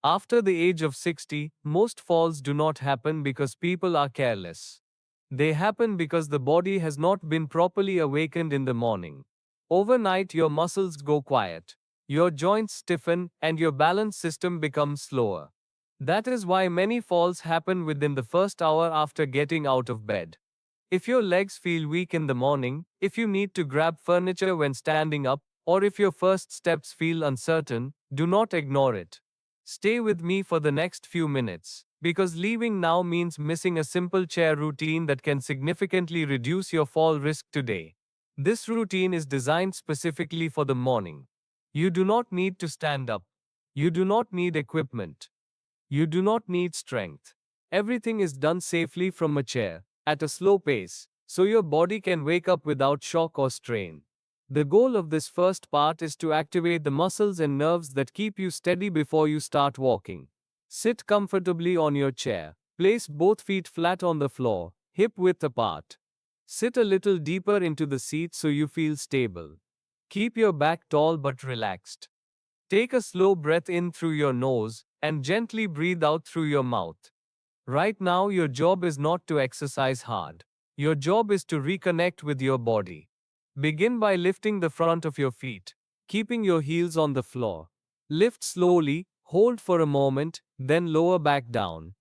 After the age of 60, most falls do not happen because people are careless. They happen because the body has not been properly awakened in the morning. Overnight, your muscles go quiet, your joints stiffen, and your balance system becomes slower. That is why many falls happen within the first hour after getting out of bed. If your legs feel weak in the morning, if you need to grab furniture when standing up, or if your first steps feel uncertain, do not ignore it. Stay with me for the next few minutes, because leaving now means missing a simple chair routine that can significantly reduce your fall risk today. This routine is designed specifically for the morning. You do not need to stand up. You do not need equipment. You do not need strength. Everything is done safely from a chair, at a slow pace, so your body can wake up without shock or strain. The goal of this first part is to activate the muscles and nerves that keep you steady before you start walking. Sit comfortably on your chair. Place both feet flat on the floor, hip width apart. Sit a little deeper into the seat so you feel stable. Keep your back tall but relaxed. Take a slow breath in through your nose and gently breathe out through your mouth. Right now, your job is not to exercise hard. Your job is to reconnect with your body. Begin by lifting the front of your feet, keeping your heels on the floor. Lift slowly, hold for a moment, then lower back down.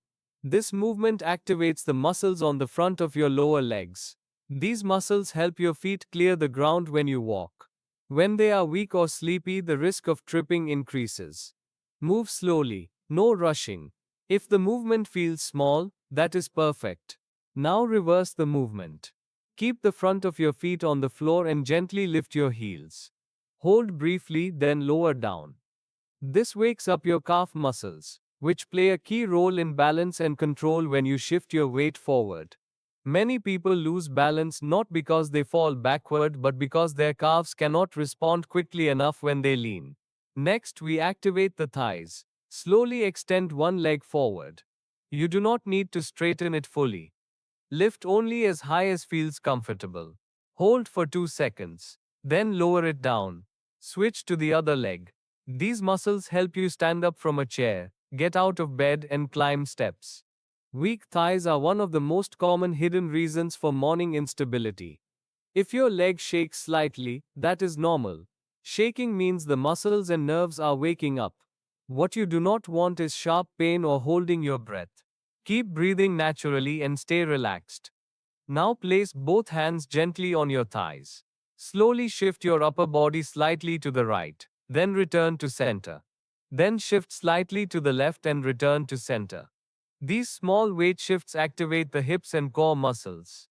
This movement activates the muscles on the front of your lower legs. These muscles help your feet clear the ground when you walk. When they are weak or sleepy, the risk of tripping increases. Move slowly, no rushing. If the movement feels small, that is perfect. Now reverse the movement. Keep the front of your feet on the floor and gently lift your heels. Hold briefly, then lower down. This wakes up your calf muscles, which play a key role in balance and control when you shift your weight forward. Many people lose balance not because they fall backward but because their calves cannot respond quickly enough when they lean. Next, we activate the thighs. Slowly extend one leg forward. You do not need to straighten it fully. Lift only as high as feels comfortable. Hold for 2 seconds. Then lower it down. Switch to the other leg. These muscles help you stand up from a chair, get out of bed, and climb steps. Weak thighs are one of the most common hidden reasons for morning instability. If your leg shakes slightly, that is normal. Shaking means the muscles and nerves are waking up. What you do not want is sharp pain or holding your breath. Keep breathing naturally and stay relaxed. Now place both hands gently on your thighs. Slowly shift your upper body slightly to the right, then return to center. Then shift slightly to the left and return to center. These small weight shifts activate the hips and core muscles.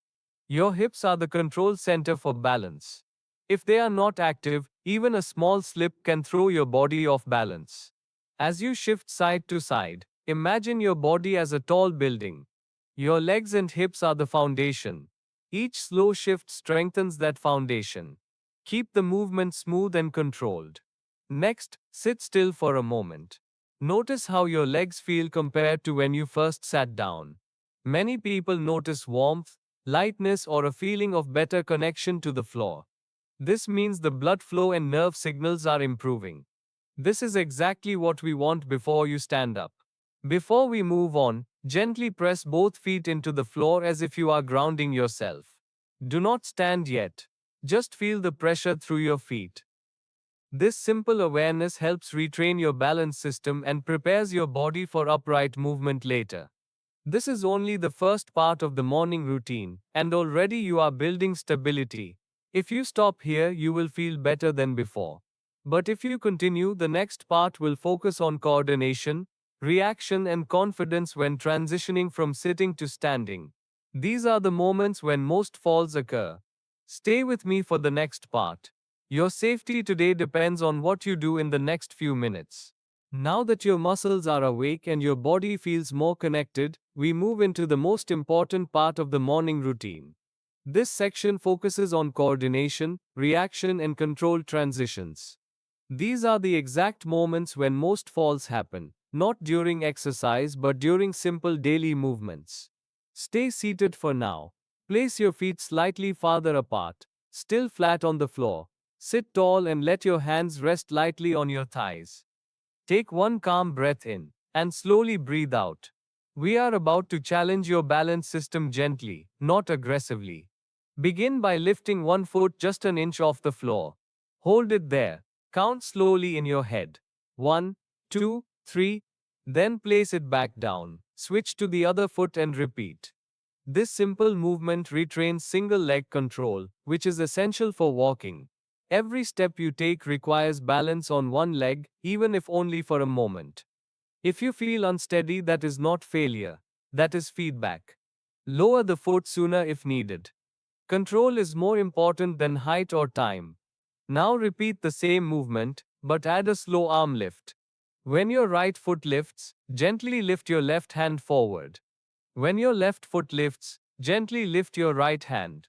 Your hips are the control center for balance. If they are not active, even a small slip can throw your body off balance. As you shift side to side, imagine your body as a tall building. Your legs and hips are the foundation. Each slow shift strengthens that foundation. Keep the movement smooth and controlled. Next, sit still for a moment. Notice how your legs feel compared to when you first sat down. Many people notice warmth, lightness, or a feeling of better connection to the floor. This means the blood flow and nerve signals are improving. This is exactly what we want before you stand up. Before we move on, gently press both feet into the floor as if you are grounding yourself. Do not stand yet. Just feel the pressure through your feet. This simple awareness helps retrain your balance system and prepares your body for upright movement later. This is only the first part of the morning routine, and already you are building stability. If you stop here, you will feel better than before. But if you continue, the next part will focus on coordination, reaction, and confidence when transitioning from sitting to standing. These are the moments when most falls occur. Stay with me for the next part. Your safety today depends on what you do in the next few minutes. Now that your muscles are awake and your body feels more connected, we move into the most important part of the morning routine. This section focuses on coordination, reaction, and controlled transitions. These are the exact moments when most falls happen, not during exercise but during simple daily movements. Stay seated for now. Place your feet slightly farther apart, still flat on the floor. Sit tall and let your hands rest lightly on your thighs. Take one calm breath in. and slowly breathe out. We are about to challenge your balance system gently, not aggressively. Begin by lifting one foot just an inch off the floor. Hold it there. Count slowly in your head. 1, 2, 3. Then place it back down. Switch to the other foot and repeat. This simple movement retrains single leg control, which is essential for walking. Every step you take requires balance on one leg, even if only for a moment. If you feel unsteady, that is not failure, that is feedback. Lower the foot sooner if needed. Control is more important than height or time. Now repeat the same movement, but add a slow arm lift. When your right foot lifts, gently lift your left hand forward. When your left foot lifts, gently lift your right hand.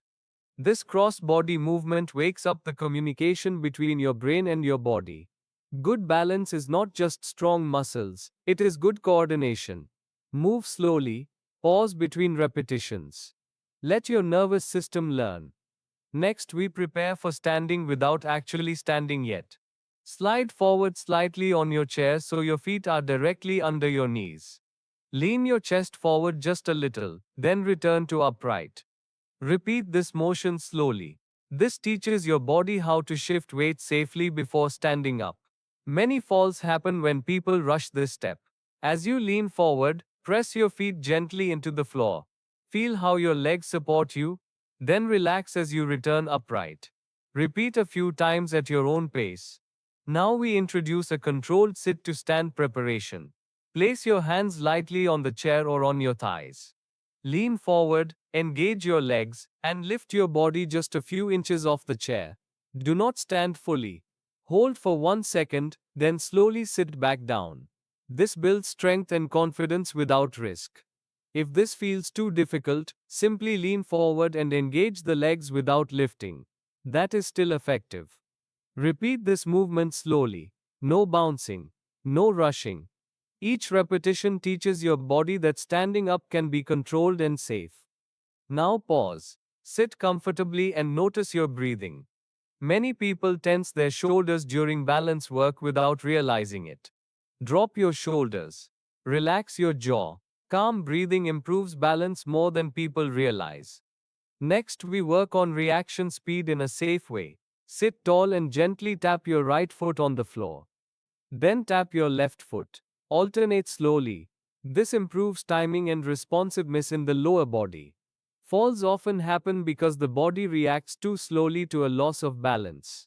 This cross-body movement wakes up the communication between your brain and your body. Good balance is not just strong muscles, it is good coordination. Move slowly, pause between repetitions. Let your nervous system learn. Next, we prepare for standing without actually standing yet. Slide forward slightly on your chair so your feet are directly under your knees. Lean your chest forward just a little, then return to upright. Repeat this motion slowly. This teaches your body how to shift weight safely before standing up. Many falls happen when people rush this step. As you lean forward, press your feet gently into the floor. Feel how your legs support you, then relax as you return upright. Repeat a few times at your own pace. Now we introduce a controlled sit to stand preparation. Place your hands lightly on the chair or on your thighs. Lean forward, engage your legs, and lift your body just a few inches off the chair. Do not stand fully. Hold for 1 second, then slowly sit back down. This builds strength and confidence without risk. If this feels too difficult, simply lean forward and engage the legs without lifting. That is still effective. Repeat this movement slowly. No bouncing. No rushing. Each repetition teaches your body that standing up can be controlled and safe. Now pause. Sit comfortably and notice your breathing. Many people tense their shoulders during balance work without realizing it. Drop your shoulders. Relax your jaw. Calm breathing improves balance more than people realize. Next, we work on reaction speed in a safe way. Sit tall and gently tap your right foot on the floor. Then tap your left foot. Alternate slowly. This improves timing and responsiveness in the lower body. Falls often happen because the body reacts too slowly to a loss of balance.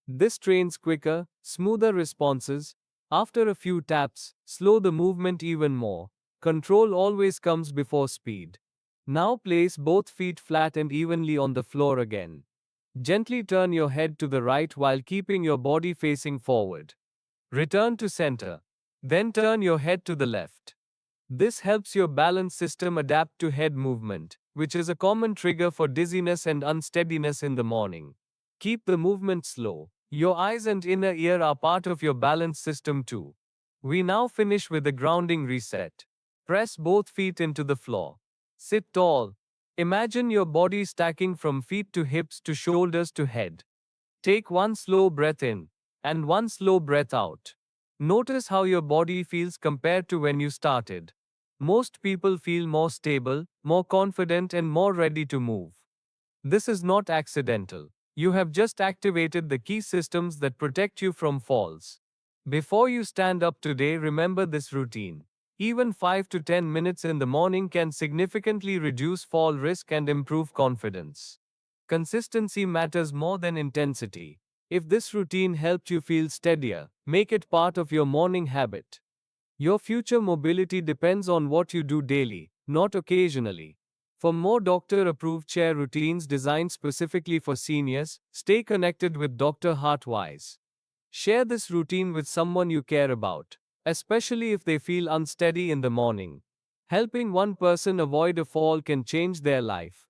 This trains quicker, smoother responses. After a few taps, slow the movement even more. Control always comes before speed. Now place both feet flat and evenly on the floor again. Gently turn your head to the right while keeping your body facing forward. Return to center. Then turn your head to the left. This helps your balance system adapt to head movement, which is a common trigger for dizziness and unsteadiness in the morning. Keep the movement slow. Your eyes and inner ear are part of your balance system too. We now finish with the grounding reset. Press both feet into the floor. Sit tall. Imagine your body stacking from feet to hips to shoulders to head. Take one slow breath in and one slow breath out. Notice how your body feels compared to when you started. Most people feel more stable, more confident, and more ready to move. This is not accidental. You have just activated the key systems that protect you from falls. Before you stand up today, remember this routine. Even 5 to 10 minutes in the morning can significantly reduce fall risk and improve confidence. Consistency matters more than intensity. If this routine helped you feel steadier, make it part of your morning habit. Your future mobility depends on what you do daily, not occasionally. For more doctor-approved chair routines designed specifically for seniors, stay connected with Dr. Heartwise. Share this routine with someone you care about, especially if they feel unsteady in the morning. Helping one person avoid a fall can change their life.